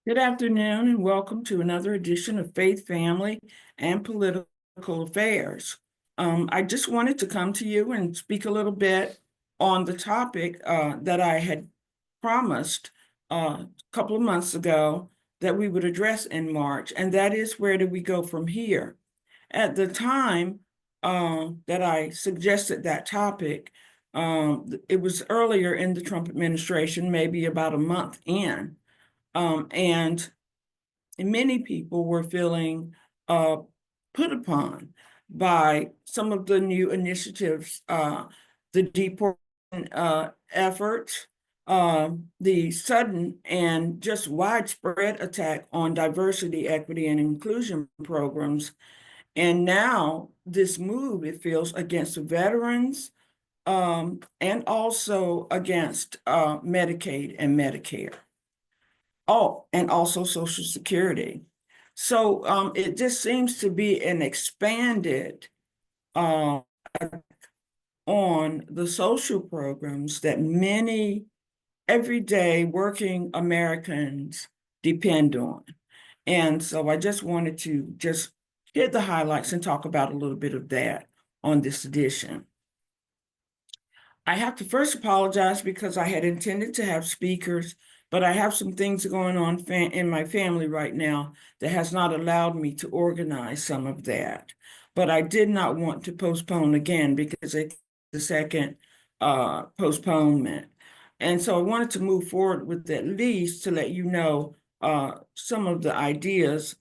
Good afternoon and welcome to another edition of Faith, Family, and Political Affairs. I just wanted to come to you and speak a little bit on the topic that I had promised a couple of months ago that we would address in March, and that is, where do we go from here? At the time that I suggested that topic, it was earlier in the Trump administration, maybe about a month in. And many people were feeling put upon by some of the new initiatives, the deportation efforts, the sudden and just widespread attack on diversity, equity, and inclusion programs. And now this move, it feels, against the veterans, and also against Medicaid and Medicare. Oh, and also Social Security. So it just seems to be an expanded on the social programs that many everyday working Americans depend on. And so I just wanted to just hit the highlights and talk about a little bit of that on this edition. I have to first apologize because I had intended to have speakers, but I have some things going on in my family right now that has not allowed me to organize some of that. But I did not want to postpone again because it's the second postponement. And so I wanted to move forward with at least to let you know some of the ideas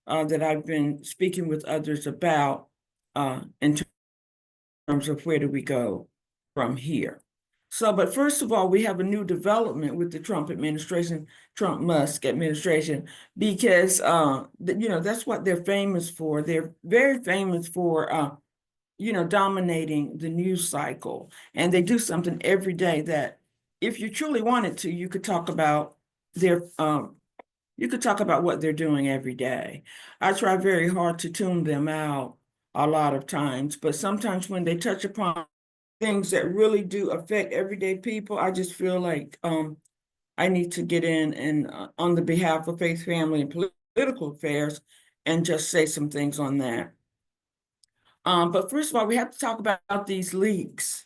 that I've been speaking with others about in terms of where do we go from here. So, but first of all, we have a new development with the Trump administration, Trump-Musk administration, because that's what they're famous for. They're very famous for dominating the news cycle, and they do something every day that, if you truly wanted to, you could talk about what they're doing every day. I try very hard to tune them out a lot of times, but sometimes when they touch upon things that really do affect everyday people, I just feel like I need to get in and on the behalf of faith, family, and political affairs and just say some things on that. But first of all, we have to talk about these leaks.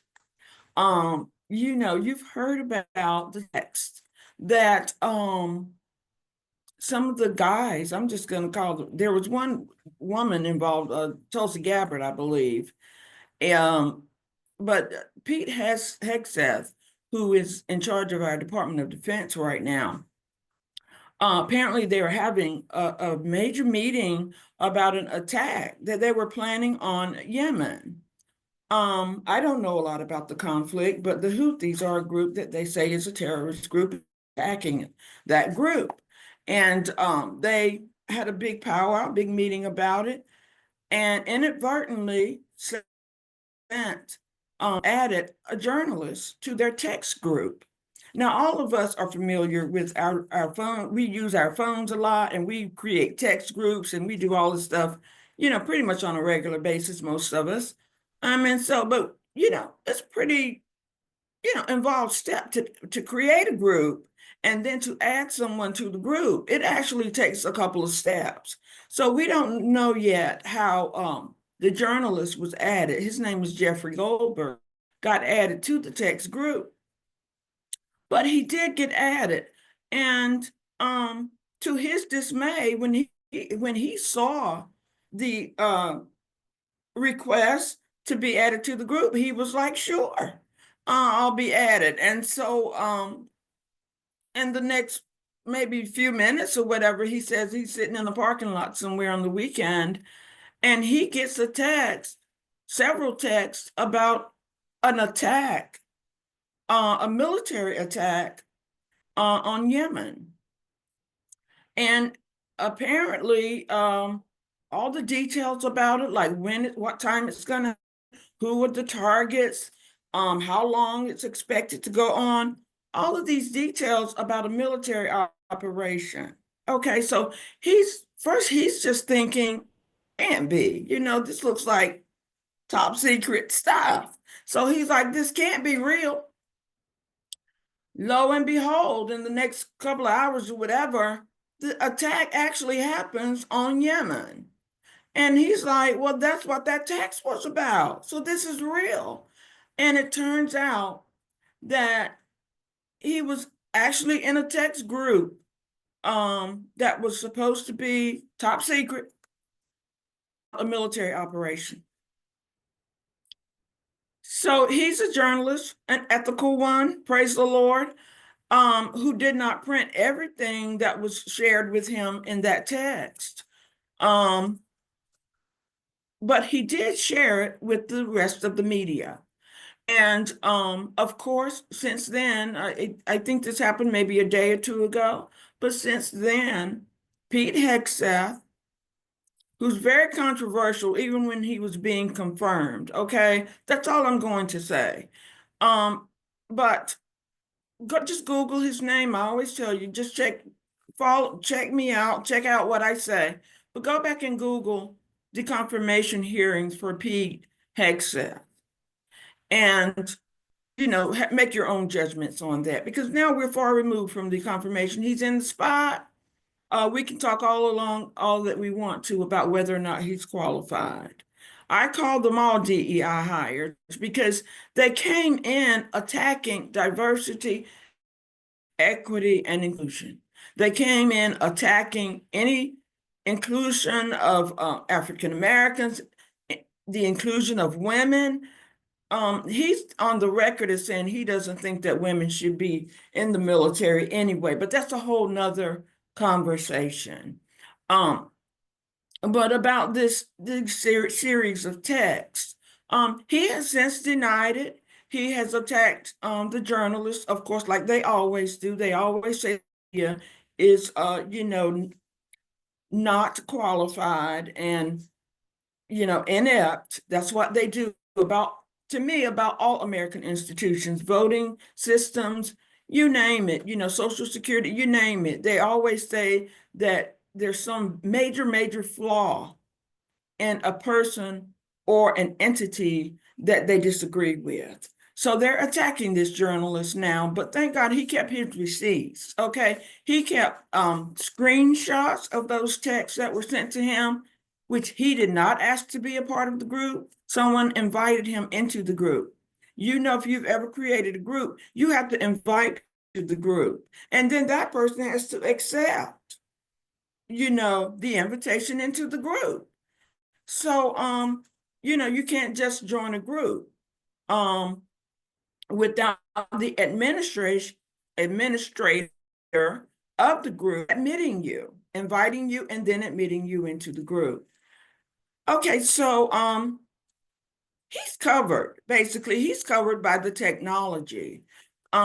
You've heard about the text that some of the guys, I'm just going to call them, there was one woman involved, Tulsi Gabbard, I believe. But Pete Hegseth, who is in charge of our Department of Defense right now, apparently they were having a major meeting about an attack that they were planning on Yemen. I don't know a lot about the conflict, but the Houthis are a group that they say is a terrorist group attacking that group. And they had a big powwow, big meeting about it, and inadvertently added a journalist to their text group. Now, all of us are familiar with our phone. We use our phones a lot, and we create text groups, and we do all this stuff, pretty much on a regular basis, most of us. But it's pretty, involved step to create a group and then to add someone to the group. It actually takes a couple of steps. So we don't know yet how the journalist was added. His name was Jeffrey Goldberg, got added to the text group. But he did get added. And to his dismay, when he saw the request to be added to the group, he was like, sure, I'll be added. And so in the next maybe few minutes or whatever, he says he's sitting in the parking lot somewhere on the weekend, and he gets a text, several texts about an attack, a military attack on Yemen. And apparently, all the details about it, like what time it's gonna, who are the targets, how long it's expected to go on, all of these details about a military operation. Okay, so he's just thinking, can't be, this looks like top secret stuff. So he's like, this can't be real. Lo and behold, in the next couple of hours or whatever, the attack actually happens on Yemen. And he's like, well, that's what that text was about. So this is real. And it turns out that he was actually in a text group that was supposed to be top secret, a military operation. So he's a journalist, an ethical one, praise the Lord, who did not print everything that was shared with him in that text. Um, but he did share it with the rest of the media. And of course, since then, I think this happened maybe a day or two ago, but since then, Pete Hegseth, who's very controversial even when he was being confirmed, okay? That's all I'm going to say. Um, but just Google his name. I always tell you, just check me out, check out what I say. But go back and Google the confirmation hearings for Pete Hegseth. And make your own judgments on that, because now we're far removed from the confirmation. He's in the spot. We can talk all along, all that we want to about whether or not he's qualified. I call them all DEI hires because they came in attacking diversity, equity, and inclusion. They came in attacking any inclusion of African Americans, the inclusion of women. He's on the record as saying he doesn't think that women should be in the military anyway, but that's a whole nother conversation. Um, but about this series of texts, he has since denied it. He has attacked the journalists, of course, like they always do. They always say media is not qualified and inept. That's what they do to me, about all American institutions, voting systems, you name it, Social Security, you name it. They always say that there's some major flaw in a person or an entity that they disagree with. So they're attacking this journalist now, but thank God he kept his receipts. Okay. He kept screenshots of those texts that were sent to him, which he did not ask to be a part of the group. Someone invited him into the group. If you've ever created a group, you have to invite to the group. And then that person has to accept, the invitation into the group. So, you can't just join a group without the administrator of the group inviting you, and then admitting you into the group. Okay, so he's covered. Basically, he's covered by the technology.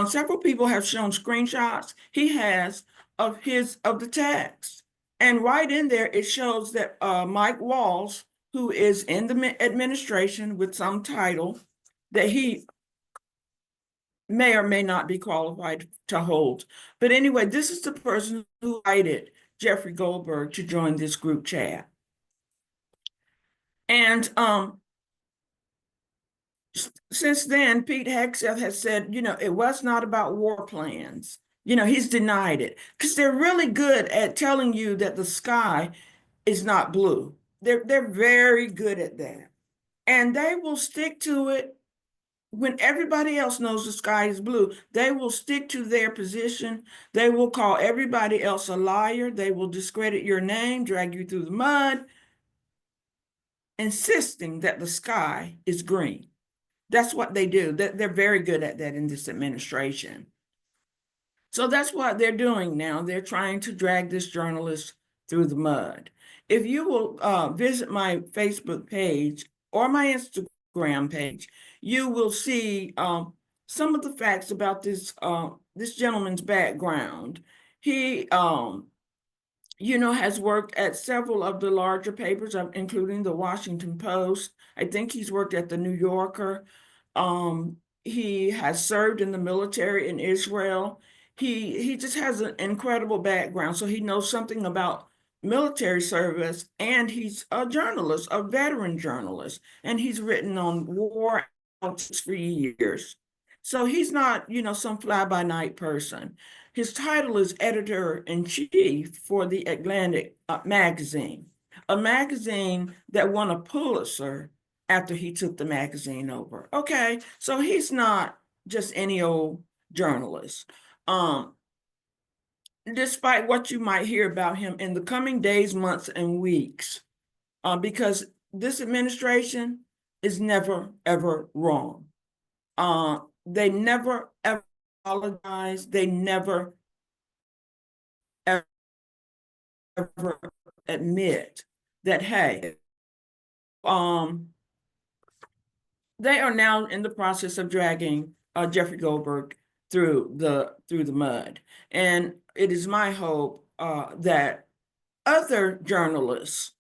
Several people have shown screenshots he has of the text. And right in there, it shows that Mike Walls, who is in the administration with some title, that he may or may not be qualified to hold. But anyway, this is the person who invited Jeffrey Goldberg to join this group chat. And since then, Pete Hegseth has said, it was not about war plans. He's denied it because they're really good at telling you that the sky is not blue. They're very good at that. And they will stick to it when everybody else knows the sky is blue. They will stick to their position. They will call everybody else a liar. They will discredit your name, drag you through the mud, insisting that the sky is green. That's what they do. They're very good at that in this administration. So that's what they're doing now. They're trying to drag this journalist through the mud. If you will visit my Facebook page or my Instagram page, you will see some of the facts about this gentleman's background. He has worked at several of the larger papers, including the Washington Post. I think he's worked at the New Yorker. He has served in the military in Israel. He just has an incredible background. So he knows something about military service, and he's a journalist, a veteran journalist, and he's written on war politics for years. So he's not, some fly-by-night person. His title is editor-in-chief for the Atlantic magazine, a magazine that won a Pulitzer after he took the magazine over. Okay, so he's not just any old journalist. Despite what you might hear about him in the coming days, months, and weeks, because this administration is never, ever wrong. They never, ever apologize. They never, ever admit that, hey, they are now in the process of dragging Jeffrey Goldberg through the mud. And it is my hope that other journalists,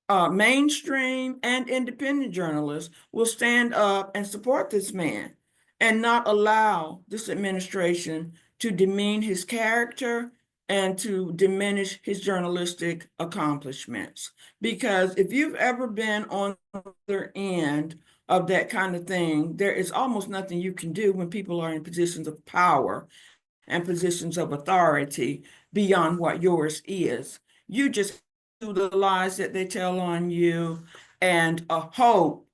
mainstream and independent journalists, will stand up and support this man and not allow this administration to demean his character and to diminish his journalistic accomplishments. Because if you've ever been on the other end of that kind of thing, there is almost nothing you can do when people are in positions of power and positions of authority beyond what yours is. You just do the lies that they tell on you and hope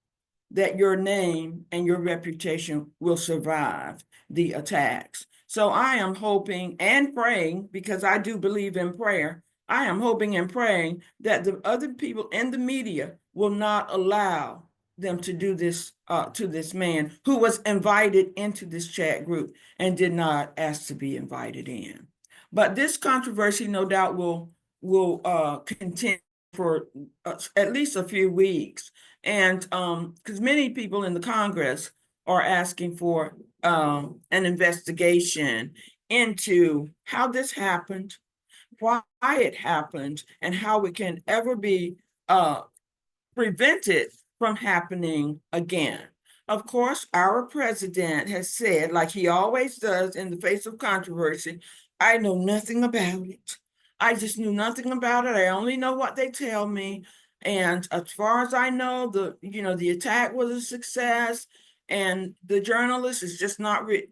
that your name and your reputation will survive the attacks. So I am hoping and praying, because I do believe in prayer. I am hoping and praying that the other people in the media will not allow them to do this to this man who was invited into this chat group and did not ask to be invited in. But this controversy, no doubt, will continue for at least a few weeks. And because many people in the Congress are asking for an investigation into how this happened, why it happened, and how it can ever be prevented from happening again. Of course, our president has said, like he always does in the face of controversy, I know nothing about it. I just knew nothing about it. I only know what they tell me. And as far as I know, the attack was a success, and the journalist is just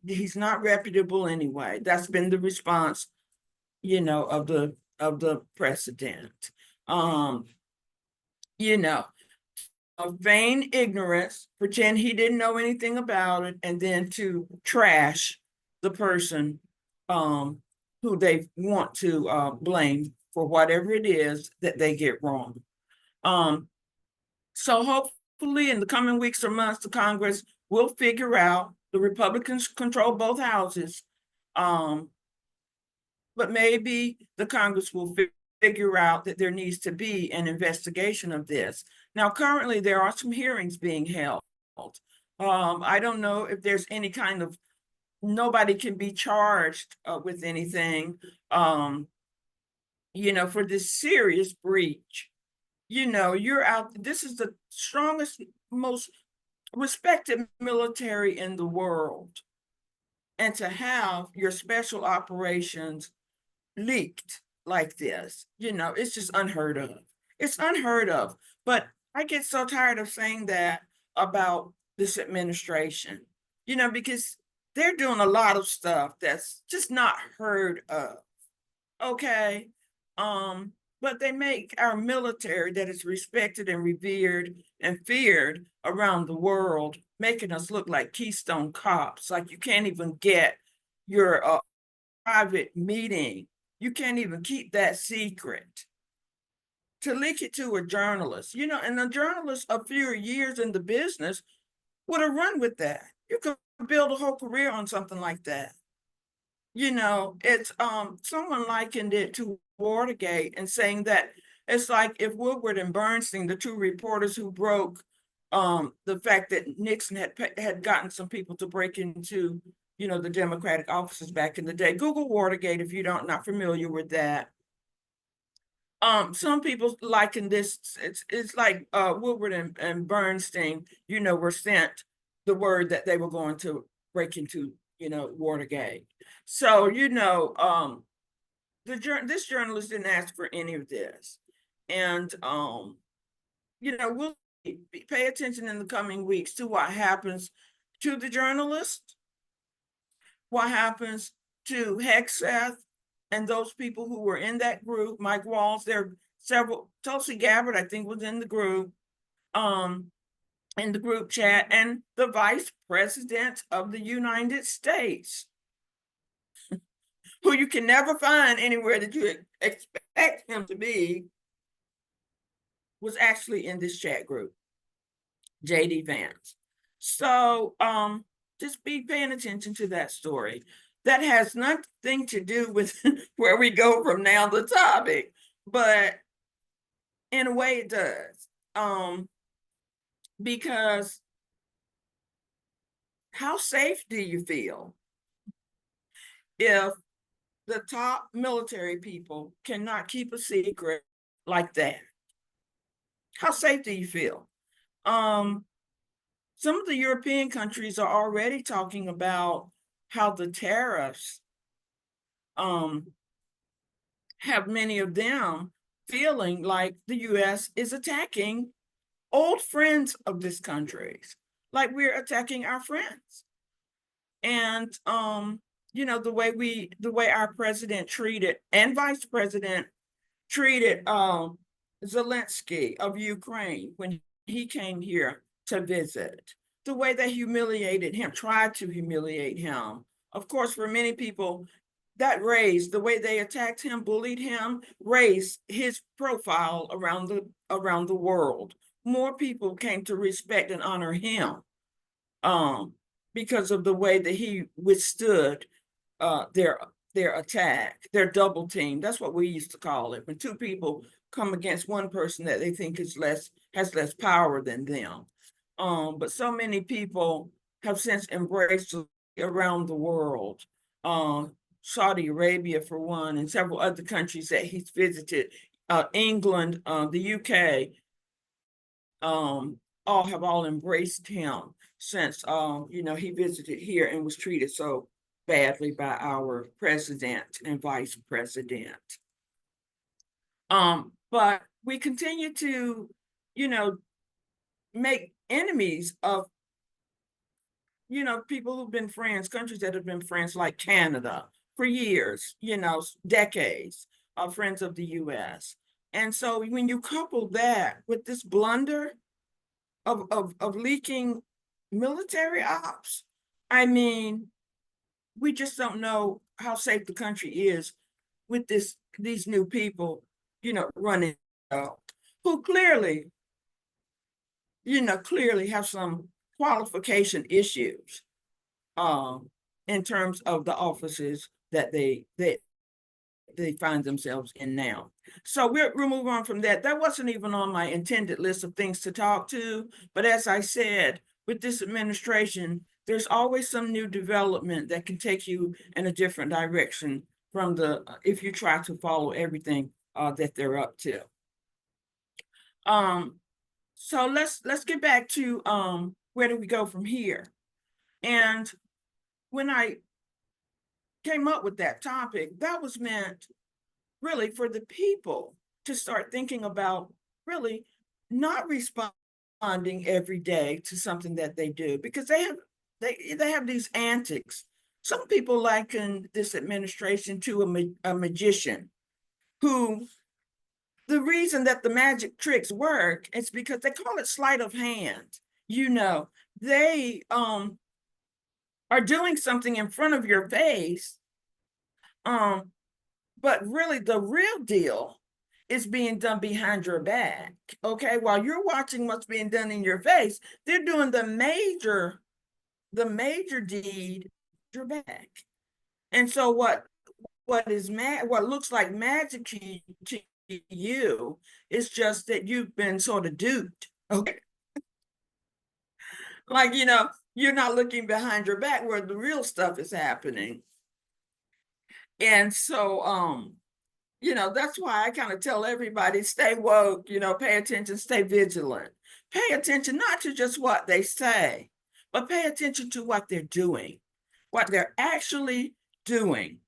he's not reputable anyway. That's been the response, of the president. Um, you know, of vain ignorance, pretend he didn't know anything about it, and then to trash the person who they want to blame for whatever it is that they get wrong. So hopefully in the coming weeks or months, the Congress will figure out, the Republicans control both houses, but maybe the Congress will figure out that there needs to be an investigation of this. Now, currently, there are some hearings being held. I don't know if there's any kind of, nobody can be charged with anything, for this serious breach. You're out, this is the strongest, most respected military in the world. And to have your special operations leaked like this, it's just unheard of. It's unheard of. But I get so tired of saying that about this administration, because they're doing a lot of stuff that's just not heard of. Okay. But they make our military, that is respected and revered and feared around the world, making us look like Keystone cops. Like you can't even get your private meeting. You can't even keep that secret. To leak it to a journalist, and a journalist a few years in the business would have run with that. You could build a whole career on something like that. It's someone likened it to Watergate and saying that it's like if Woodward and Bernstein, the two reporters who broke the fact that Nixon had gotten some people to break into the Democratic offices back in the day. Google Watergate if you don't not familiar with that. Some people liken this, it's like Woodward and Bernstein, were sent the word that they were going to break into, Watergate. So, this journalist didn't ask for any of this. And, we'll pay attention in the coming weeks to what happens to the journalist? What happens to Hexeth and those people who were in that group? Mike Walls, there are several. Tulsi Gabbard, I think, was in the group, in the group chat, and the Vice President of the United States, who you can never find anywhere that you expect him to be, was actually in this chat group, JD Vance. So just be paying attention to that story. That has nothing to do with where we go from now, the topic, but in a way it does. Because how safe do you feel if the top military people cannot keep a secret like that? How safe do you feel? Some of the European countries are already talking about how the tariffs have many of them feeling like the US is attacking old friends of this country, like we're attacking our friends. And the way our president treated and vice president treated Zelensky of Ukraine when he came here to visit, the way they humiliated him, tried to humiliate him. Of course, for many people, that raised the way they attacked him, bullied him, raised his profile around the world. More people came to respect and honor him because of the way that he withstood their attack, their double team. That's what we used to call it, when two people come against one person that they think has less power than them. But so many people have since embraced around the world. Saudi Arabia, for one, and several other countries that he's visited, England, the UK, all embraced him since he visited here and was treated so badly by our president and vice president. But we continue to, make enemies of, people who've been friends, countries that have been friends, like Canada for years, decades, friends of the US. And so when you couple that with this blunder of leaking military ops, I mean, we just don't know how safe the country is with these new people, running, who clearly have some qualification issues in terms of the offices that they find themselves in now. So we'll move on from that. That wasn't even on my intended list of things to talk to, but as I said, with this administration, there's always some new development that can take you in a different direction from if you try to follow everything that they're up to. So let's get back to where do we go from here? And when I came up with that topic, that was meant really for the people to start thinking about really not responding every day to something that they do, because they have these antics. Some people liken this administration to a magician who, the reason that the magic tricks work is because they call it sleight of hand. They are doing something in front of your face, but really the real deal is being done behind your back. Okay, while you're watching what's being done in your face, they're doing the major deed your back. And so what looks like magic to you is just that you've been sort of duped. Okay, like you're not looking behind your back where the real stuff is happening. And so that's why I kind of tell everybody, stay woke, pay attention, stay vigilant. Pay attention not to just what they say, but pay attention to what they're doing, what they're actually doing.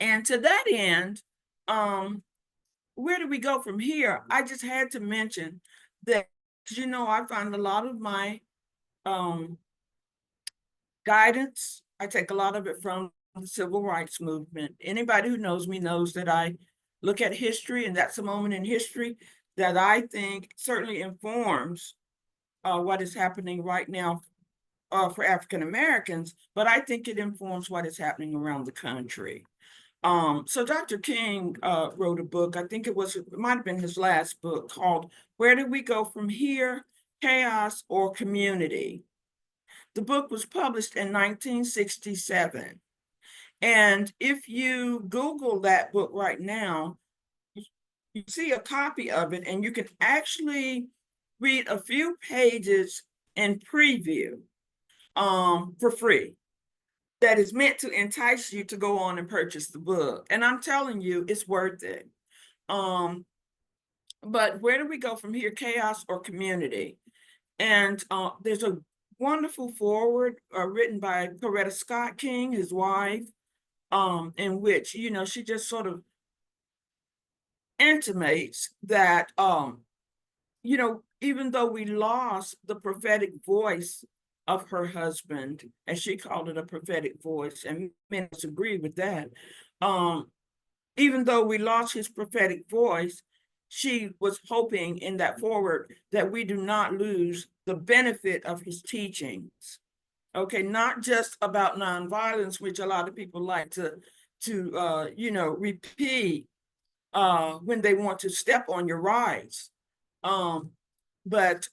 And to that end, where do we go from here? I just had to mention that, I find a lot of my guidance. I take a lot of it from the civil rights movement. Anybody who knows me knows that I look at history, and that's a moment in history that I think certainly informs what is happening right now for African Americans, but I think it informs what is happening around the country. So Dr. King wrote a book, I think it might have been his last book, called Where Do We Go From Here? Chaos or Community? The book was published in 1967. And if you Google that book right now, you see a copy of it, and you can actually read a few pages in preview for free. That is meant to entice you to go on and purchase the book. And I'm telling you, it's worth it. But where do we go from here, chaos or community? And there's a wonderful foreword written by Coretta Scott King, his wife, in which, she just sort of intimates that, even though we lost the prophetic voice of her husband, as she called it, a prophetic voice, and many of us agree with that, even though we lost his prophetic voice, she was hoping in that forward that we do not lose the benefit of his teachings. Okay, not just about nonviolence, which a lot of people like to repeat when they want to step on your rights, but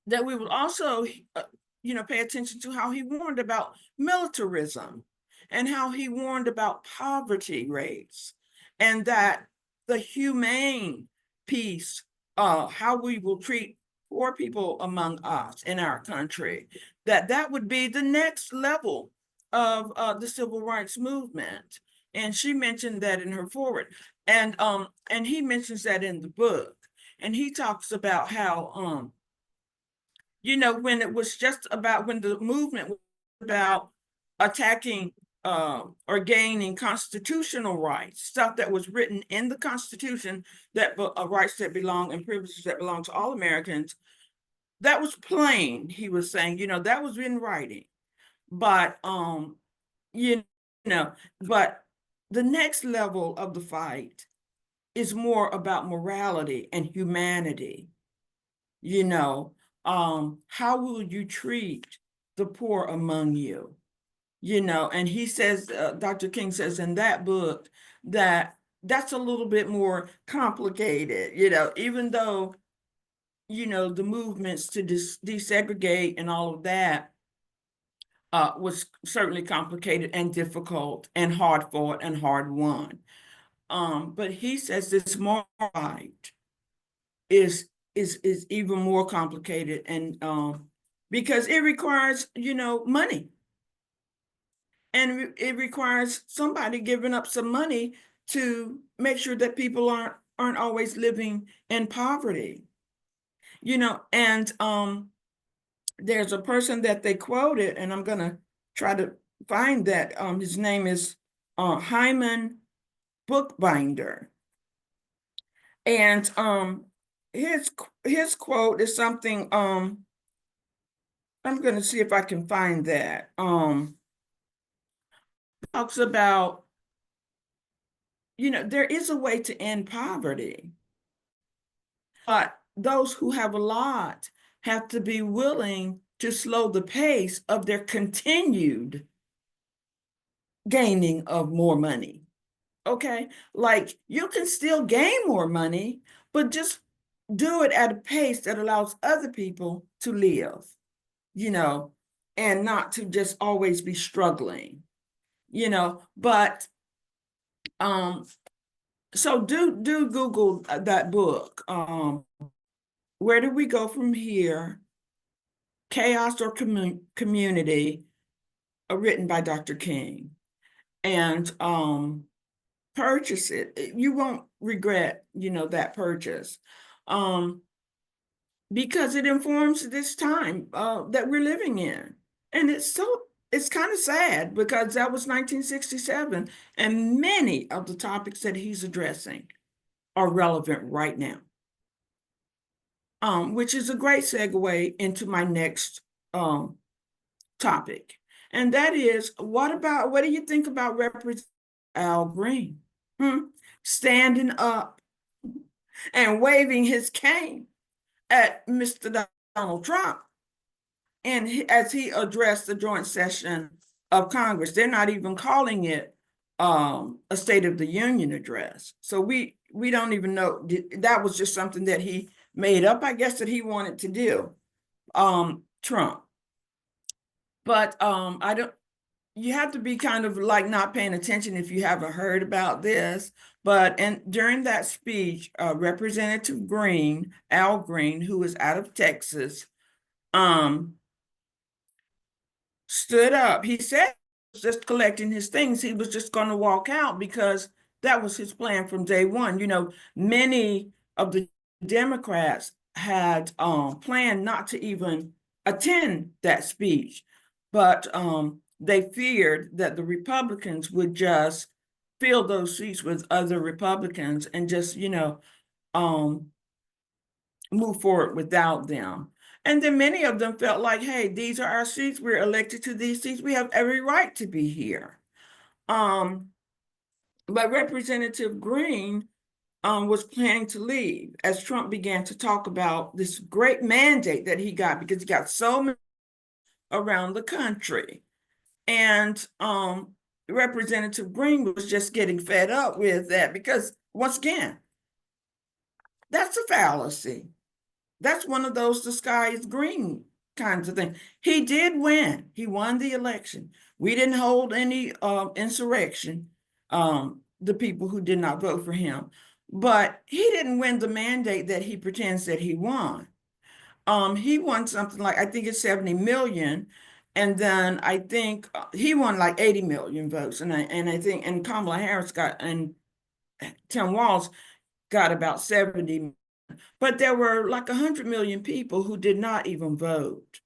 that we will also, pay attention to how he warned about militarism and how he warned about poverty rates, and that the humane piece, how we will treat poor people among us in our country, that would be the next level of the civil rights movement. And she mentioned that in her foreword, and he mentions that in the book, and he talks about how when it was just about, when the movement was about attacking or gaining constitutional rights, stuff that was written in the Constitution, that rights that belong and privileges that belong to all Americans, that was plain. He was saying, that was in writing, but you know, but the next level of the fight is more about morality and humanity. How will you treat the poor among you? And he says, Dr. King says in that book that that's a little bit more complicated, even though, the movements to desegregate and all of that was certainly complicated and difficult and hard fought and hard won. But he says this moral right is even more complicated, and because it requires, money, and it requires somebody giving up some money to make sure that people aren't always living in poverty, and there's a person that they quoted, and I'm gonna try to find that. His name is Hyman Bookbinder, and his quote is something, I'm going to see if I can find that. Talks about, there is a way to end poverty, but those who have a lot have to be willing to slow the pace of their continued gaining of more money. Okay, like you can still gain more money, but just do it at a pace that allows other people to live, and not to just always be struggling, but so do Google that book, Where Do We Go From Here? Chaos or Community, written by Dr. King, and purchase it. You won't regret, that purchase, because it informs this time that we're living in. And it's kind of sad, because that was 1967, and many of the topics that he's addressing are relevant right now, which is a great segue into my next topic. And that is, what do you think about Representative Al Green? Standing up and waving his cane at Mr. Donald Trump. And as he addressed the joint session of Congress, they're not even calling it a State of the Union address. So we don't even know. That was just something that he made up, I guess, that he wanted to do, Trump. But I don't. You have to be kind of like not paying attention if you haven't heard about this. But during that speech, Representative Green, Al Green, who is out of Texas, stood up. He said he was just collecting his things. He was just going to walk out because that was his plan from day one. You know, many of the Democrats had planned not to even attend that speech, but they feared that the Republicans would just fill those seats with other Republicans and just, move forward without them. And then many of them felt like, hey, these are our seats. We're elected to these seats. We have every right to be here. But Representative Green was planning to leave as Trump began to talk about this great mandate that he got, because he got so many around the country. And Representative Green was just getting fed up with that because, once again, that's a fallacy. That's one of those the sky is green kinds of things. He did win. He won the election. We didn't hold any insurrection, the people who did not vote for him. But he didn't win the mandate that he pretends that he won. He won something like, I think it's 70 million. And then I think he won like 80 million votes. And I think, and Kamala Harris and Tim Walz got about 70. But there were like 100 million people who did not even vote.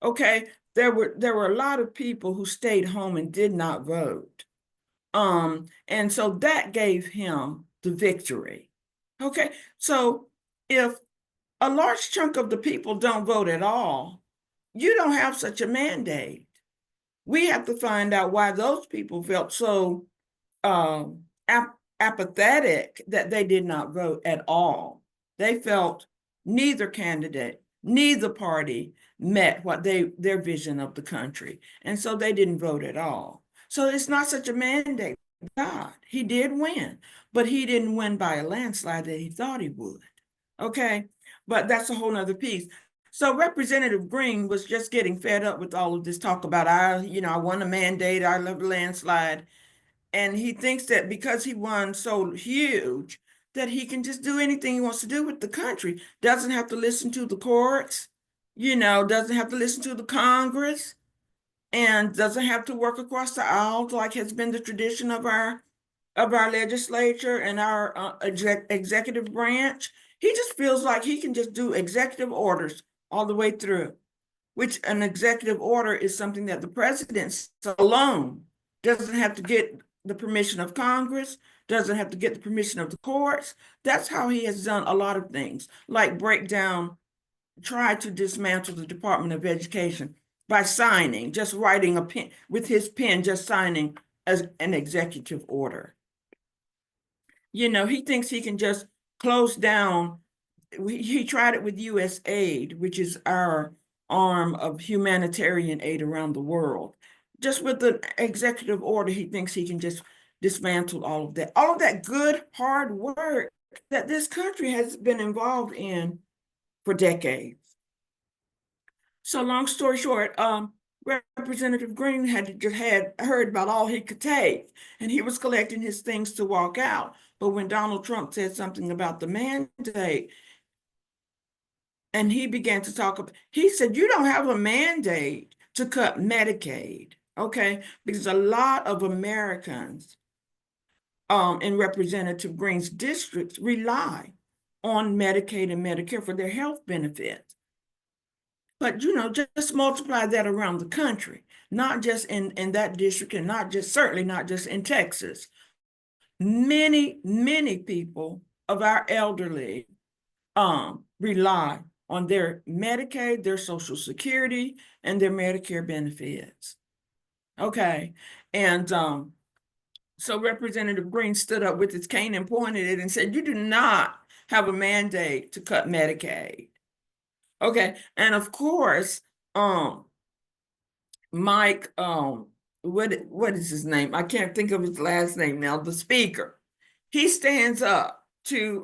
Okay, there were a lot of people who stayed home and did not vote. And so that gave him the victory. Okay, so if a large chunk of the people don't vote at all, you don't have such a mandate. We have to find out why those people felt so apathetic that they did not vote at all. They felt neither candidate, neither party met what their vision of the country. And so they didn't vote at all. So it's not such a mandate. God, he did win, but he didn't win by a landslide that he thought he would. Okay, but that's a whole nother piece. So Representative Green was just getting fed up with all of this talk about, I won a mandate, I love a landslide. And he thinks that because he won so huge, that he can just do anything he wants to do with the country. Doesn't have to listen to the courts, doesn't have to listen to the Congress, and doesn't have to work across the aisles like has been the tradition of our legislature and our executive branch. He just feels like he can just do executive orders all the way through, which an executive order is something that the president alone doesn't have to get the permission of Congress, doesn't have to get the permission of the courts. That's how he has done a lot of things, like try to dismantle the Department of Education by signing, just writing a pen with his pen, just signing as an executive order. He thinks he can just close down. He tried it with USAID, which is our arm of humanitarian aid around the world. Just with the executive order, he thinks he can just dismantle all of that good, hard work that this country has been involved in for decades. So long story short, Representative Green had heard about all he could take, and he was collecting his things to walk out. But when Donald Trump said something about the mandate, and he began to talk, he said, you don't have a mandate to cut Medicaid, okay? Because a lot of Americans in Representative Green's districts rely on Medicaid and Medicare for their health benefits. But, just multiply that around the country, not just in that district, and certainly not just in Texas. Many, many people of our elderly rely on their Medicaid, their Social Security, and their Medicare benefits. Okay, and so Representative Green stood up with his cane and pointed it and said, "You do not have a mandate to cut Medicaid." Okay, and of course, Mike, what is his name? I can't think of his last name now. The speaker, he stands up to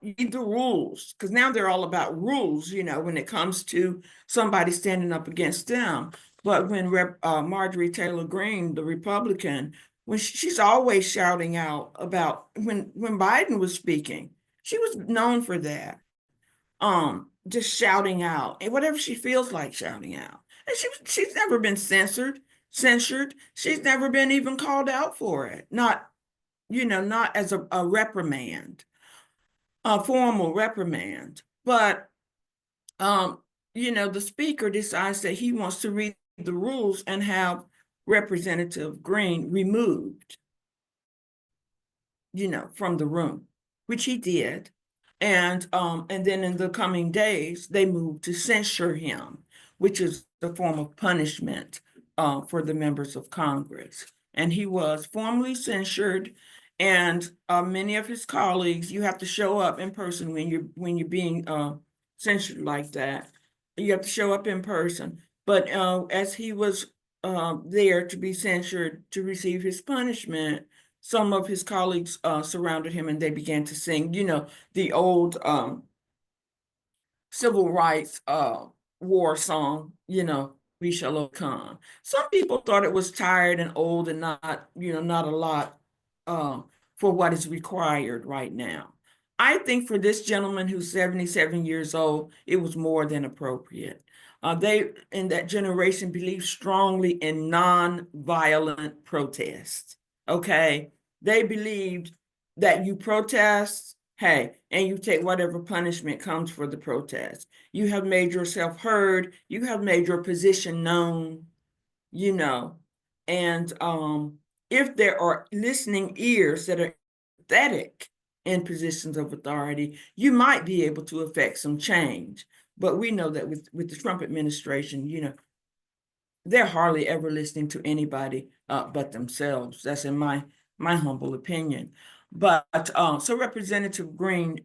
read the rules, because now they're all about rules, when it comes to somebody standing up against them. But when Marjorie Taylor Greene, the Republican, when she's always shouting out about when Biden was speaking, she was known for that. Just shouting out and whatever she feels like shouting out. And she's never been censored. She's never been even called out for it. Not as a reprimand, a formal reprimand. But the speaker decides that he wants to read the rules and have Representative Green removed, from the room, which he did. And then in the coming days, they moved to censure him, which is a form of punishment for the members of Congress. And he was formally censured. And many of his colleagues, you have to show up in person when you're being censured like that. You have to show up in person. But as he was there to be censured to receive his punishment, some of his colleagues surrounded him and they began to sing, the old civil rights war song, "We Shall Overcome." Some people thought it was tired and old and not a lot for what is required right now. I think for this gentleman who's 77 years old, it was more than appropriate. They in that generation believed strongly in non-violent protest. Okay, they believed that you protest, hey, and you take whatever punishment comes for the protest. You have made yourself heard, you have made your position known, and if there are listening ears that are empathetic in positions of authority, you might be able to affect some change. But we know that with the Trump administration, they're hardly ever listening to anybody but themselves. That's in my humble opinion. But so Representative Green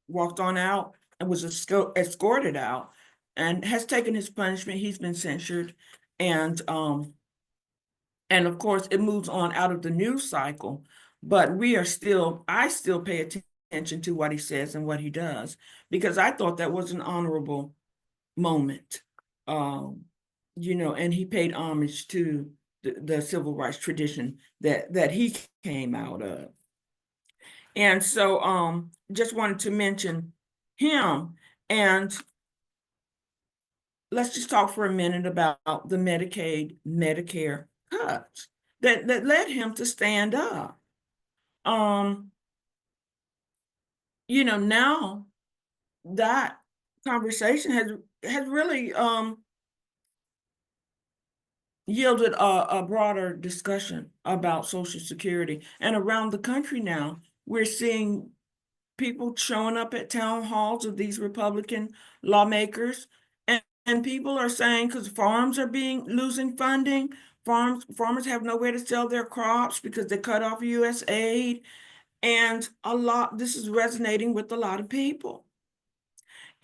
walked on out and was escorted out and has taken his punishment. He's been censured. And of course, it moves on out of the news cycle. But I still pay attention to what he says and what he does, because I thought that was an honorable moment. And he paid homage to the civil rights tradition that he came out of. And so just wanted to mention him. And let's just talk for a minute about the Medicaid, Medicare cuts that led him to stand up. Now that conversation has really yielded a broader discussion about Social Security. And around the country now, we're seeing people showing up at town halls of these Republican lawmakers, and people are saying, because farms are losing funding, farmers have nowhere to sell their crops because they cut off U.S. aid, and this is resonating with a lot of people.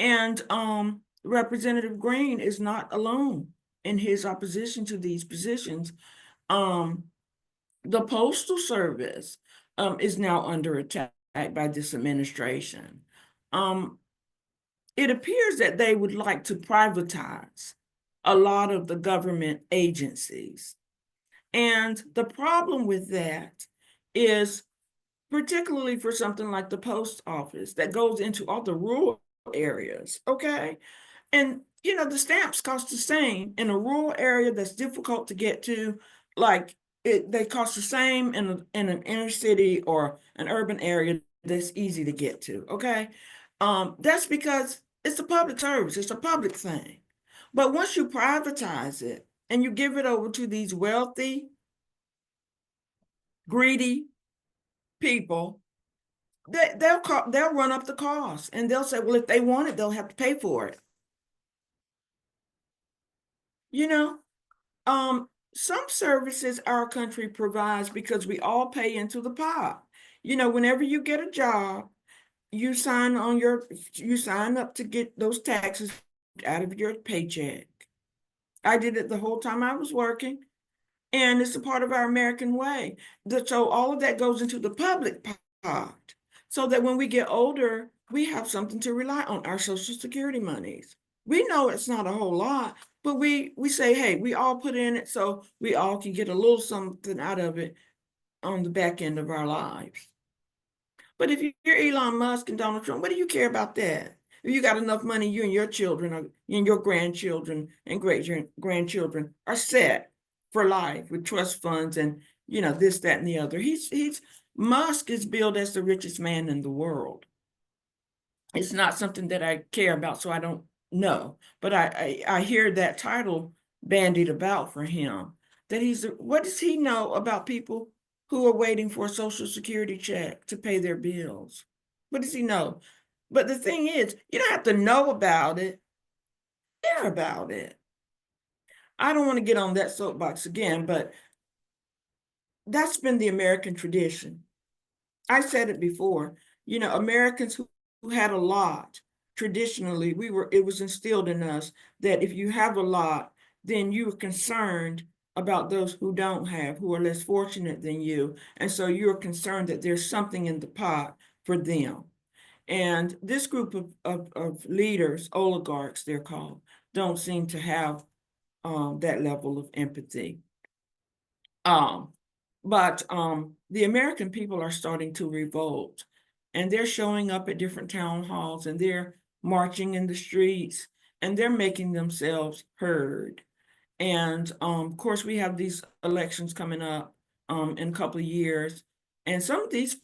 And Representative Green is not alone in his opposition to these positions. The Postal Service is now under attack by this administration. It appears that they would like to privatize a lot of the government agencies. And the problem with that is, particularly for something like the post office that goes into all the rural areas, okay? And the stamps cost the same in a rural area that's difficult to get to, like they cost the same in an inner city or an urban area that's easy to get to, okay? That's because it's a public service, it's a public thing. But once you privatize it and you give it over to these wealthy, greedy people, they'll run up the cost, and they'll say, well, if they want it, they'll have to pay for it. You know, some services our country provides because we all pay into the pot. Whenever you get a job, you sign up to get those taxes out of your paycheck. I did it the whole time I was working, and it's a part of our American way. So all of that goes into the public pot, so that when we get older, we have something to rely on, our Social Security monies. We know it's not a whole lot, but we say, hey, we all put in it so we all can get a little something out of it on the back end of our lives. But if you're Elon Musk and Donald Trump, what do you care about that? If you got enough money, you and your children and your grandchildren and great grandchildren are set for life with trust funds and this, that, and the other. Musk is billed as the richest man in the world. It's not something that I care about, so I don't know. But I hear that title bandied about for him. What does he know about people who are waiting for a Social Security check to pay their bills? What does he know? But the thing is, you don't have to know about it, care about it. I don't want to get on that soapbox again, but that's been the American tradition. I said it before, Americans who had a lot, traditionally, it was instilled in us that if you have a lot, then you are concerned about those who don't have, who are less fortunate than you. And so you're concerned that there's something in the pot for them. And this group of leaders, oligarchs, they're called, don't seem to have that level of empathy. But the American people are starting to revolt, and they're showing up at different town halls, and they're marching in the streets, and they're making themselves heard. And of course, we have these elections coming up in a couple of years, and some of these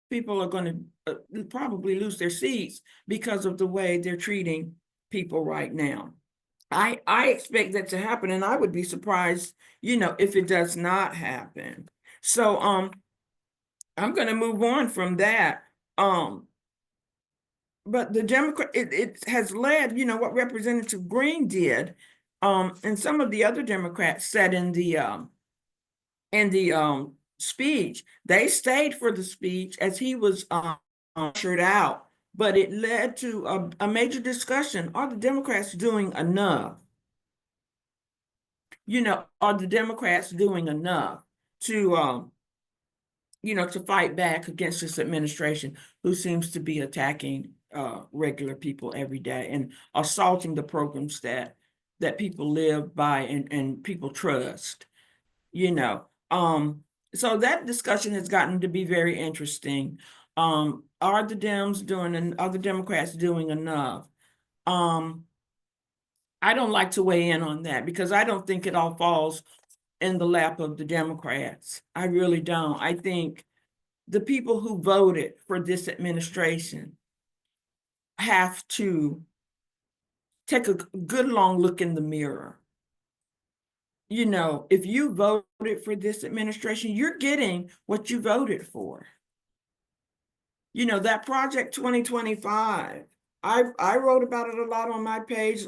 people are going to probably lose their seats because of the way they're treating people right now. I expect that to happen, and I would be surprised, if it does not happen. So I'm going to move on from that. But the Democrat, it has led, what Representative Green did, and some of the other Democrats said in the speech, they stayed for the speech as he was ushered out, but it led to a major discussion. Are the Democrats doing enough? Are the Democrats doing enough to, to fight back against this administration who seems to be attacking regular people every day and assaulting the programs that people live by and people trust, So that discussion has gotten to be very interesting. Are the Democrats doing enough? I don't like to weigh in on that because I don't think it all falls in the lap of the Democrats. I really don't. I think the people who voted for this administration have to take a good long look in the mirror. If you voted for this administration, you're getting what you voted for. That Project 2025, I wrote about it a lot on my page.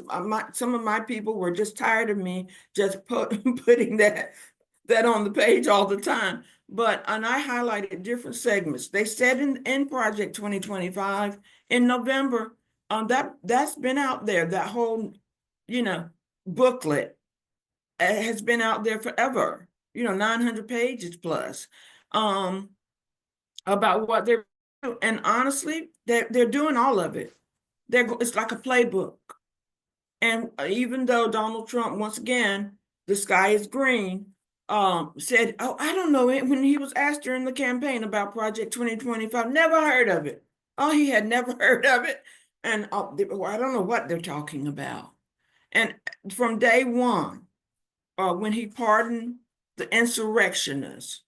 Some of my people were just tired of me just putting that on the page all the time. And I highlighted different segments. They said in Project 2025 in November, that's been out there. That whole, booklet has been out there forever. 900 pages plus, about what they're doing. And honestly, they're doing all of it. It's like a playbook. And even though Donald Trump, once again, the sky is green, said, oh, I don't know it, when he was asked during the campaign about Project 2025, never heard of it. Oh, he had never heard of it. And I don't know what they're talking about. And from day one, when he pardoned the insurrectionists,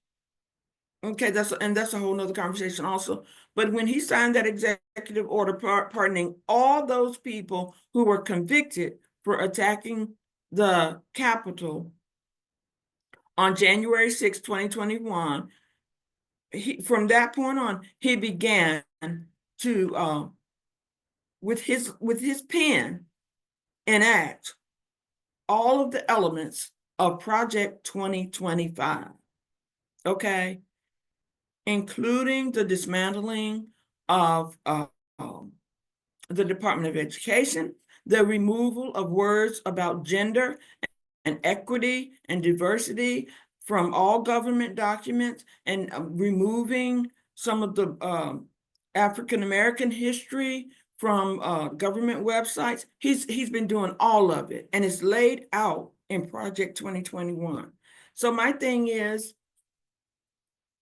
okay, that's a whole nother conversation also. But when he signed that executive order pardoning all those people who were convicted for attacking the Capitol on January 6, 2021, from that point on, he began to with his pen enact all of the elements of Project 2025, okay, including the dismantling of the Department of Education, the removal of words about gender and equity and diversity from all government documents, and removing some of the African American history from government websites. He's been doing all of it, and it's laid out in Project 2021. So my thing is,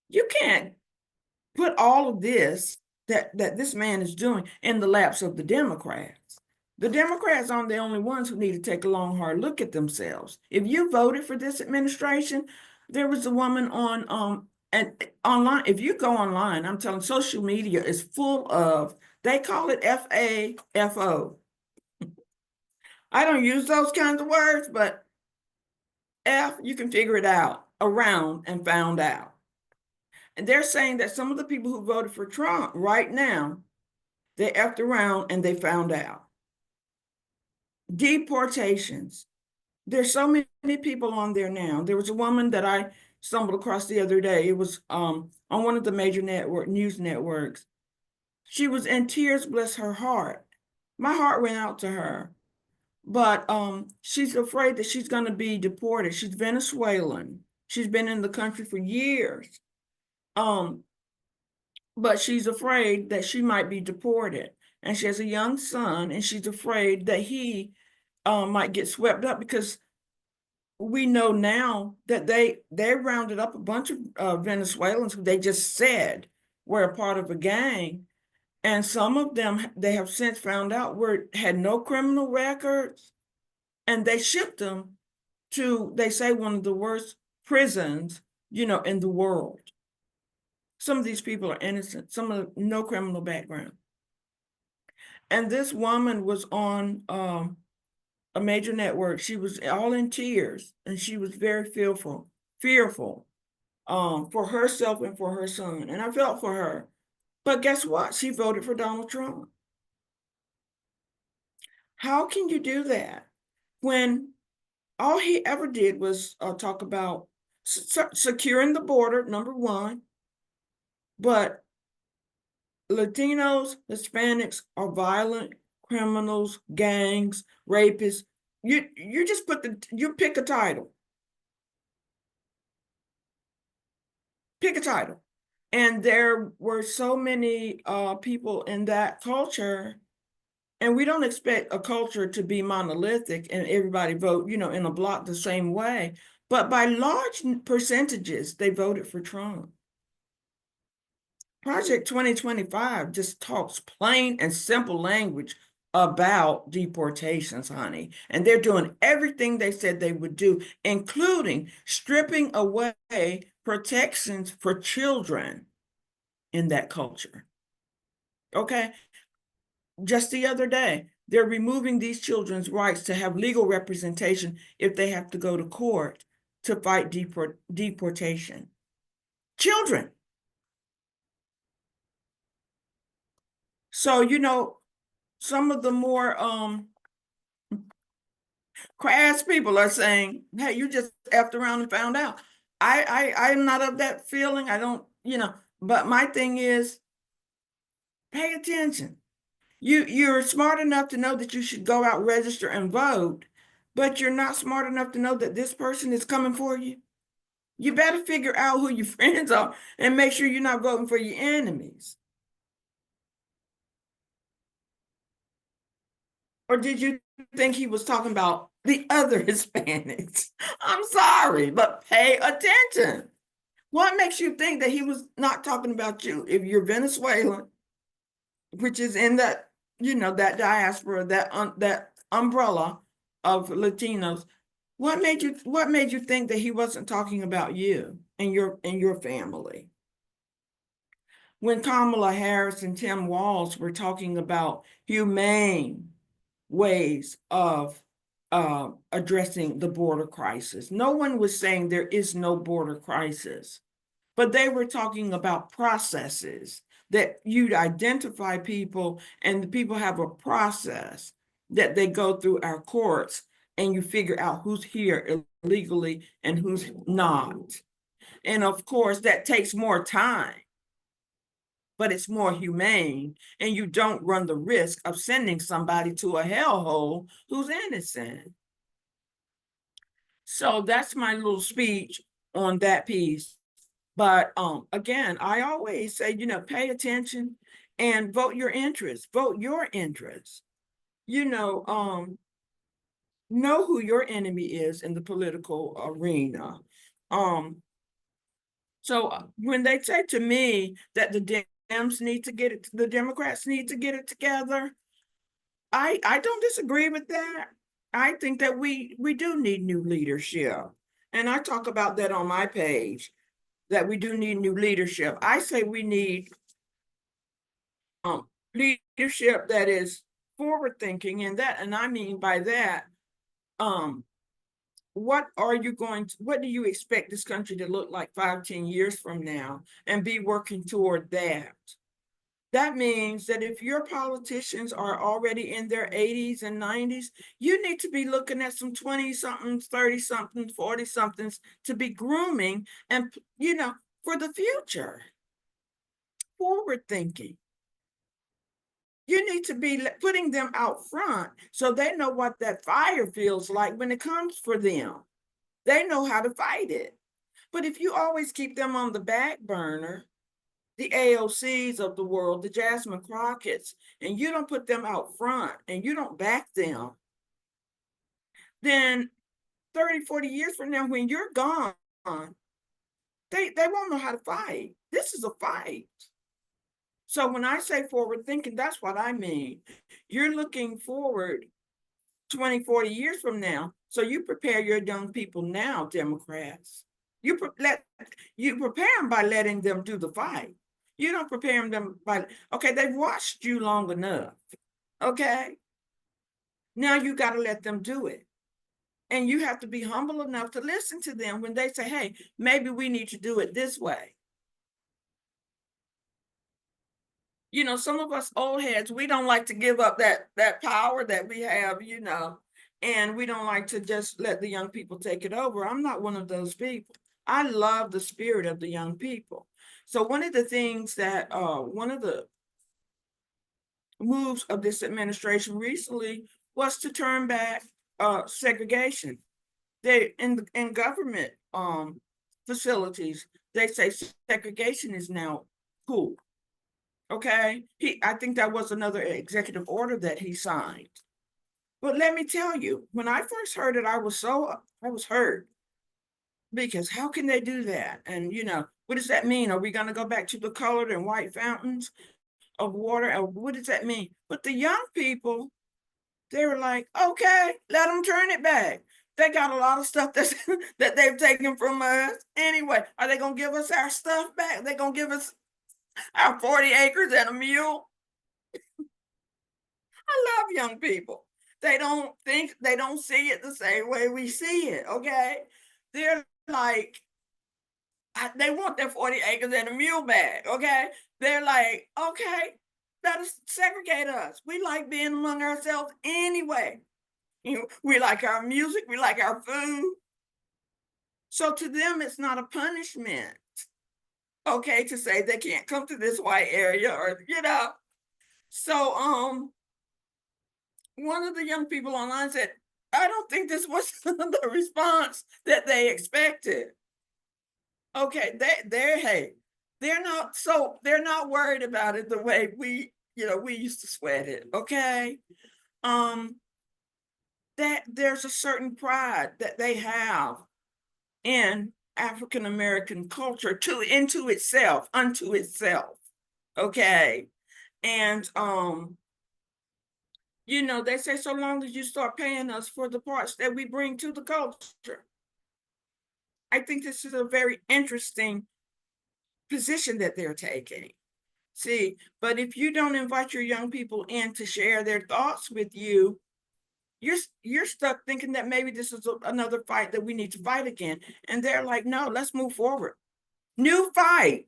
you can't put all of this that this man is doing in the laps of the Democrats. The Democrats aren't the only ones who need to take a long, hard look at themselves. If you voted for this administration, there was a woman on and online. If you go online, I'm telling, social media is full of, they call it FAFO. I don't use those kinds of words, but F, you can figure it out, around and found out. And they're saying that some of the people who voted for Trump right now, they effed around and they found out. Deportations. There's so many people on there now. There was a woman that I stumbled across the other day. It was on one of the major news networks. She was in tears, bless her heart. My heart went out to her. But she's afraid that she's going to be deported. She's Venezuelan. She's been in the country for years. But she's afraid that she might be deported. And she has a young son, and she's afraid that he might get swept up, because we know now that they rounded up a bunch of Venezuelans who they just said were a part of a gang. And some of them, they have since found out, had no criminal records, and they shipped them to, they say, one of the worst prisons, in the world. Some of these people are innocent, some of no criminal background. And this woman was on a major network. She was all in tears, and she was very fearful for herself and for her son. And I felt for her. But guess what? She voted for Donald Trump. How can you do that when all he ever did was talk about securing the border, number one, but Latinos, Hispanics are violent criminals, gangs, rapists. You just you pick a title. Pick a title. And there were so many people in that culture, and we don't expect a culture to be monolithic and everybody vote, in a block the same way. But by large percentages, they voted for Trump. Project 2025 just talks plain and simple language about deportations, honey. And they're doing everything they said they would do, including stripping away protections for children in that culture. Okay? Just the other day, they're removing these children's rights to have legal representation if they have to go to court to fight deportation. Children. So, some of the more crass people are saying, hey, you just effed around and found out. I'm not of that feeling. I don't, but my thing is, pay attention. You're smart enough to know that you should go out, register, and vote, but you're not smart enough to know that this person is coming for you. You better figure out who your friends are and make sure you're not voting for your enemies. Or did you think he was talking about the other Hispanics? I'm sorry, but pay attention. What makes you think that he was not talking about you? If you're Venezuelan, which is in that, that diaspora, that umbrella of Latinos, what made you think that he wasn't talking about you and your family? When Kamala Harris and Tim Walz were talking about humane ways of addressing the border crisis, no one was saying there is no border crisis. but they were talking about processes, that you'd identify people and the people have a process that they go through our courts, and you figure out who's here illegally and who's not. And of course, that takes more time, but it's more humane, and you don't run the risk of sending somebody to a hellhole who's innocent. So that's my little speech on that piece. But again, I always say, pay attention and vote your interest. Vote your interest. Know who your enemy is in the political arena. So when they say to me that the Dems need to get it, the Democrats need to get it together, I don't disagree with that. I think that we do need new leadership. And I talk about that on my page, that we do need new leadership. I say we need leadership that is forward thinking, and I mean by that, what do you expect this country to look like 5-10 years from now, and be working toward that. That means that if your politicians are already in their 80s and 90s, you need to be looking at some 20-somethings, 30-somethings, 40-somethings to be grooming and, for the future. Forward thinking. You need to be putting them out front so they know what that fire feels like when it comes for them. They know how to fight it. But if you always keep them on the back burner, the AOCs of the world, the Jasmine Crockett's, and you don't put them out front and you don't back them, then 30, 40 years from now, when you're gone, they won't know how to fight. This is a fight. So when I say forward thinking, that's what I mean. You're looking forward 20, 40 years from now. So you prepare your young people now, Democrats. You prepare them by letting them do the fight. You don't prepare them by, okay, they've watched you long enough. Okay. Now you got to let them do it. And you have to be humble enough to listen to them when they say, hey, maybe we need to do it this way. Some of us old heads, we don't like to give up that power that we have, and we don't like to just let the young people take it over. I'm not one of those people. I love the spirit of the young people. So one of the things that, one of the moves of this administration recently was to turn back segregation. They in government facilities, they say segregation is now cool. Okay, I think that was another executive order that he signed. But let me tell you, when I first heard it, I was hurt, because how can they do that? And what does that mean? Are we going to go back to the colored and white fountains of water? Or what does that mean? But the young people, they were like, okay, let them turn it back. They got a lot of stuff that they've taken from us. Anyway, are they going to give us our stuff back? They're going to give us our 40 acres and a mule? I love young people. They don't see it the same way we see it, okay? They're like, they want their 40 acres and a mule back, okay? They're like, okay, let us segregate us. We like being among ourselves anyway. We like our music, we like our food. So to them, it's not a punishment, okay, to say they can't come to this white area, or, So one of the young people online said, I don't think this was the response that they expected. Okay, they're not worried about it the way we used to sweat it. Okay. That there's a certain pride that they have in African American culture unto itself. Okay. And they say, so long as you start paying us for the parts that we bring to the culture. I think this is a very interesting position that they're taking. See, but if you don't invite your young people in to share their thoughts with you, you're stuck thinking that maybe this is another fight that we need to fight again. And they're like, no, let's move forward. New fight.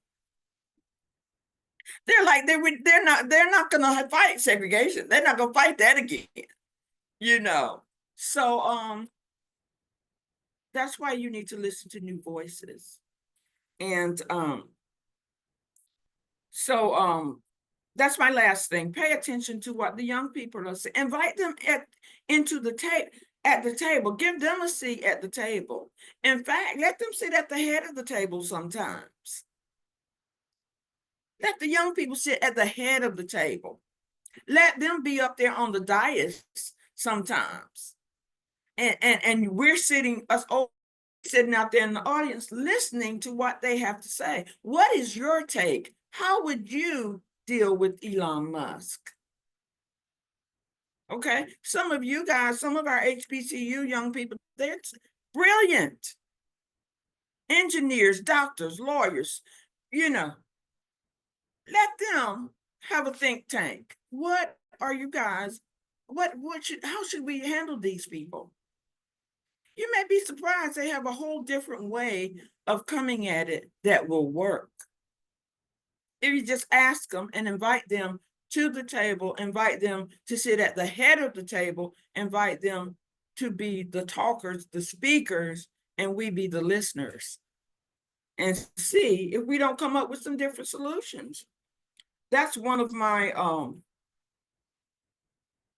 They're like, they're not gonna fight segregation. They're not gonna fight that again, you know. So that's why you need to listen to new voices. And so that's my last thing. Pay attention to what the young people are saying. Invite them at the table. Give them a seat at the table. In fact, let them sit at the head of the table sometimes. Let the young people sit at the head of the table. Let them be up there on the dais sometimes. And we're us all sitting out there in the audience listening to what they have to say. What is your take? How would you deal with Elon Musk? Okay, some of you guys, some of our HBCU young people, they're brilliant. Engineers, doctors, lawyers, you know, let them have a think tank. What are you guys, how should we handle these people? You may be surprised they have a whole different way of coming at it that will work. If you just ask them and invite them to the table, invite them to sit at the head of the table, invite them to be the talkers, the speakers, and we be the listeners, and see if we don't come up with some different solutions. That's one of my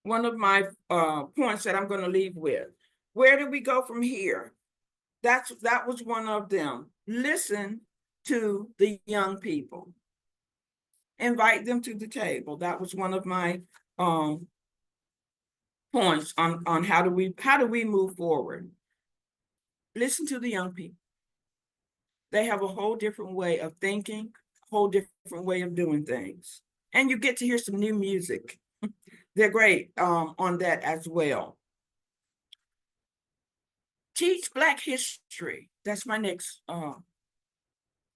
points that I'm going to leave with. Where do we go from here? That was one of them. Listen to the young people. Invite them to the table. That was one of my points on how do we move forward. Listen to the young people. They have a whole different way of thinking, a whole different way of doing things. And you get to hear some new music. They're great on that as well. Teach Black history. That's my next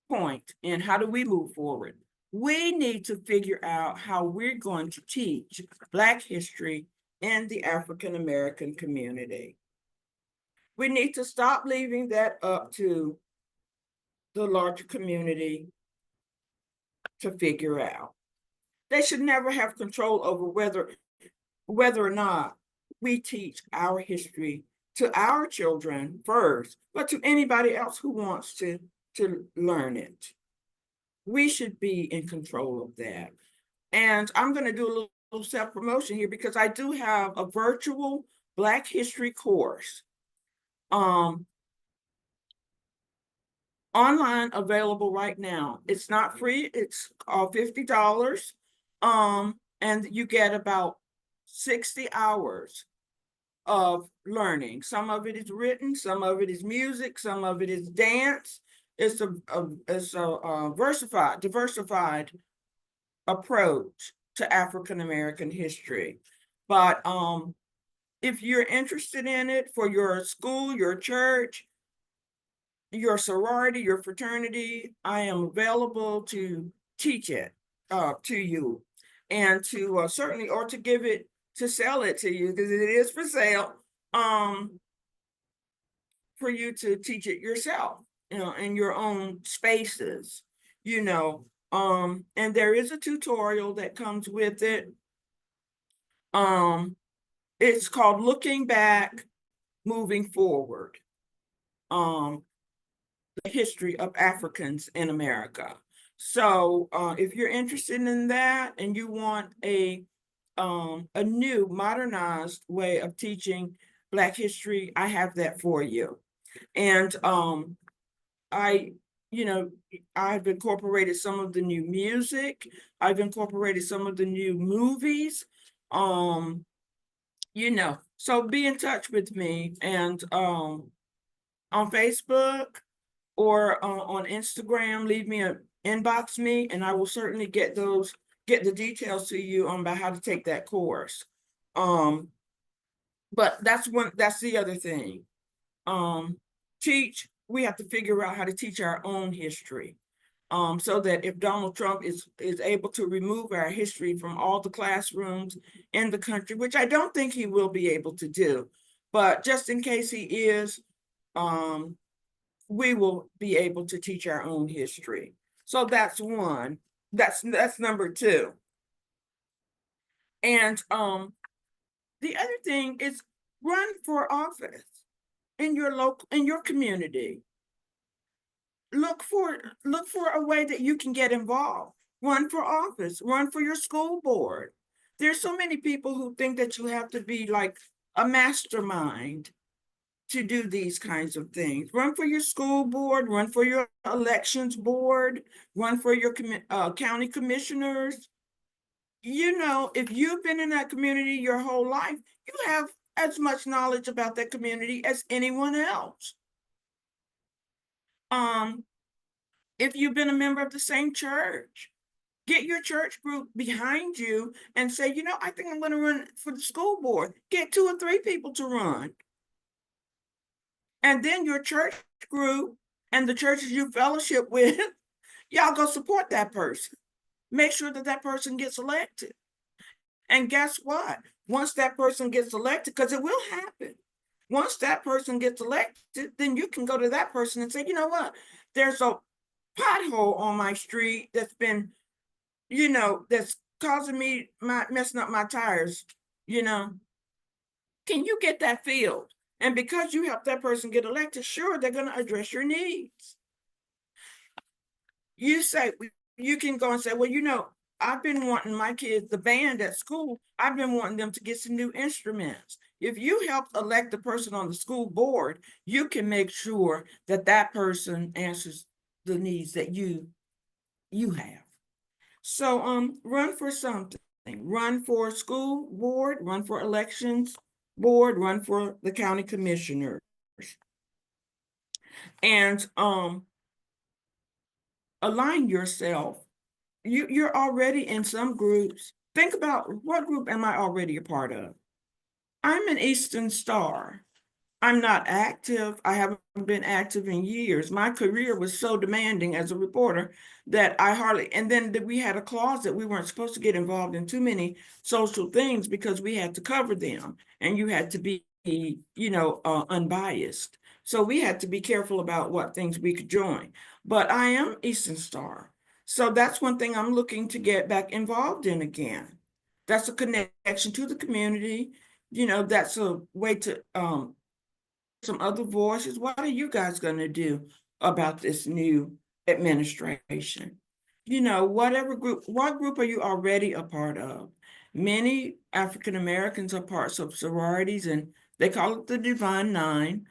point. And how do we move forward? We need to figure out how we're going to teach Black history in the African American community. We need to stop leaving that up to the larger community to figure out. They should never have control over whether or not we teach our history to our children first, but to anybody else who wants to learn it. We should be in control of that. And I'm going to do a little self-promotion here because I do have a virtual Black history course online available right now. It's not free. It's $50. And you get about 60 hours of learning. Some of it is written, some of it is music, some of it is dance. It's a diversified approach to African American history. But if you're interested in it for your school, your church, your sorority, your fraternity, I am available to teach it to you, and to certainly, or to sell it to you, because it is for sale, for you to teach it yourself, in your own spaces, and there is a tutorial that comes with it. It's called Looking Back, Moving Forward. The history of Africans in America. So if you're interested in that and you want a new modernized way of teaching Black history, I have that for you. And I've incorporated some of the new music. I've incorporated some of the new movies. So be in touch with me, and on Facebook or on Instagram, inbox me, and I will certainly get the details to you on about how to take that course. But that's the other thing. We have to figure out how to teach our own history. So that if Donald Trump is able to remove our history from all the classrooms in the country, which I don't think he will be able to do, but just in case he is, we will be able to teach our own history. So that's one. That's number two. And the other thing is run for office in your community. Look for a way that you can get involved. Run for office, run for your school board. There's so many people who think that you have to be like a mastermind to do these kinds of things. Run for your school board, run for your elections board, run for your county commissioners. You know, if you've been in that community your whole life, you have as much knowledge about that community as anyone else. Um, if you've been a member of the same church, get your church group behind you and say, you know, I think I'm going to run for the school board. Get 2 or 3 people to run. And then your church group and the churches you fellowship with, y'all go support that person. Make sure that that person gets elected. And guess what? Once that person gets elected, because it will happen, once that person gets elected, then you can go to that person and say, you know what? There's a pothole on my street that's been, that's causing me messing up my tires, you know. Can you get that filled? And because you help that person get elected, sure, they're going to address your needs. You can go and say, well, I've been wanting my kids, the band at school, I've been wanting them to get some new instruments. If you help elect the person on the school board, you can make sure that that person answers the needs that you have. So run for something. Run for school board, run for elections board, run for the county commissioners. And align yourself. You're already in some groups. Think about, what group am I already a part of? I'm an Eastern Star. I'm not active. I haven't been active in years. My career was so demanding as a reporter that I hardly, and then we had a clause that we weren't supposed to get involved in too many social things because we had to cover them and you had to be, unbiased. So we had to be careful about what things we could join. But I am Eastern Star. So that's one thing I'm looking to get back involved in again. That's a connection to the community. That's a way to some other voices. What are you guys going to do about this new administration? What group are you already a part of? Many African Americans are parts of sororities, and they call it the Divine Nine.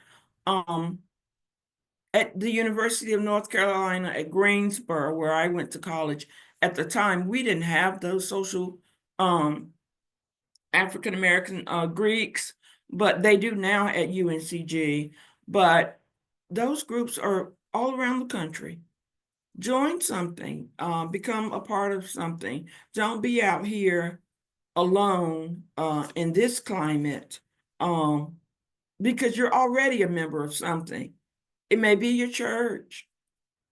At the University of North Carolina at Greensboro, where I went to college, at the time, we didn't have those social African American Greeks, but they do now at UNCG. But those groups are all around the country. Join something, become a part of something. Don't be out here alone in this climate, because you're already a member of something. It may be your church.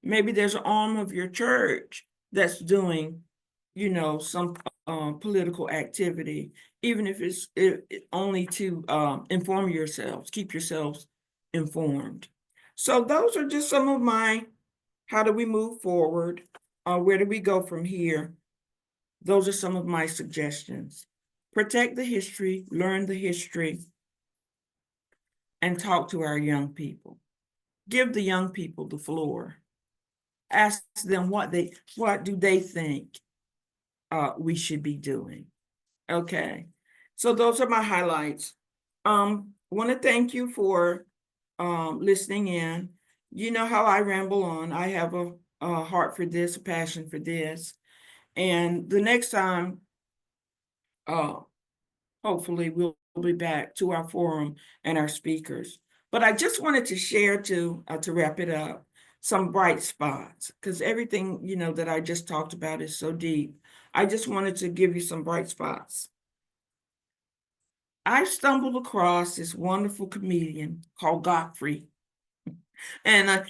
Maybe there's an arm of your church that's doing, some political activity, even if it's only to inform yourselves, keep yourselves informed. So those are just some of my, how do we move forward? Where do we go from here? Those are some of my suggestions. Protect the history, learn the history, and talk to our young people. Give the young people the floor. Ask them what do they think we should be doing. Okay, so those are my highlights. I want to thank you for listening in. You know how I ramble on. I have a heart for this, a passion for this. And the next time, hopefully we'll be back to our forum and our speakers. But I just wanted to share to wrap it up, some bright spots, because everything, that I just talked about is so deep. I just wanted to give you some bright spots. I stumbled across this wonderful comedian called Godfrey. And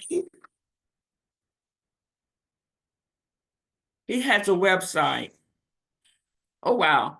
he has a website. Oh, wow.